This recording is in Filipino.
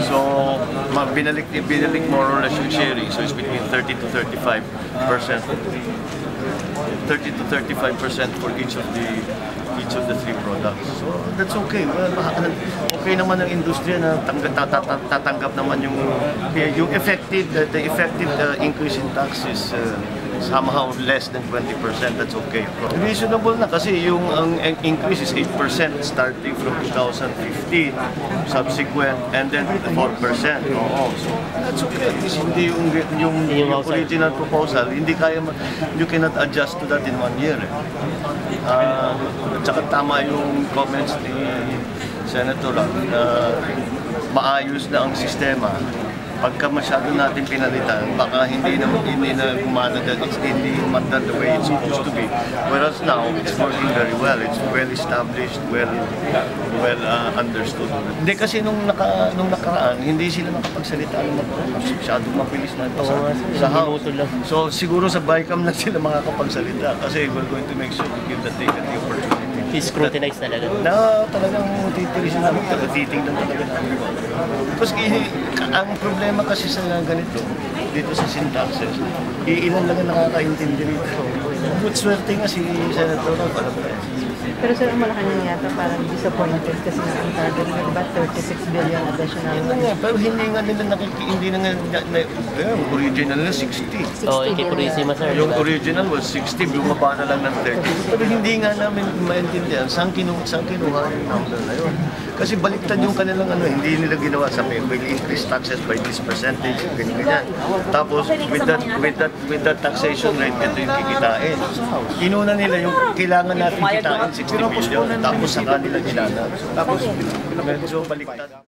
So, binalik more or less yung sharing. So, it's between 30 to 35%. 30 to 35% for each of the three products. So, that's okay. Well, okay naman ang industriya na tatanggap naman yung effective, the effective increase in tax is somehow less than 20%, that's okay. Reasonable na kasi yung ang increase is 8% starting from 2015, subsequent, and then 4%. Oo. So that's okay. At least hindi yung original proposal, hindi kaya, you cannot adjust to that in 1 year. At saka tama yung comments ni Senator na maayos na ang sistema. Pagka masyado natin pinalitan, baka hindi na gumana dahil hindi done the way it's supposed to be. Whereas now, it's working very well. It's well established, well understood. Hindi kasi nung nakaraan, hindi sila nakapagsalita ng masyadong mabilis na sa House. So siguro sa BICAM na sila makakapagsalita kasi we're going to make sure to give the opportunity. I-scrutinize talaga. Na talagang titirisin namin, titingnan talaga namin. Kasi ang problema kasi sa ganito, dito sa syntaxes, ilan lang ang nakakaintindi rito. Good swerte nga si Senator Rob, alam mo yan. Pero sir, ang Malacanang yata parang disappointed kasi ang target na diba 36 billion additional. Pero hindi nga nila hindi na nga, yung original na 60. Oo, Purisima sir. Yung original was 60, bumaba na lang ng 30. Pero hindi nga namin maintindihan saan kinuha yung number na yun. Kasi baliktad yung kanilang hindi nila ginawa sa may will increase taxes by this percentage, ganyan. Tapos with that taxation rate, ito yung kikitain. Inuna nila yung kailangan natin kitain 60 billion, tapos saka nila ginana. Tapos medyo baliktad.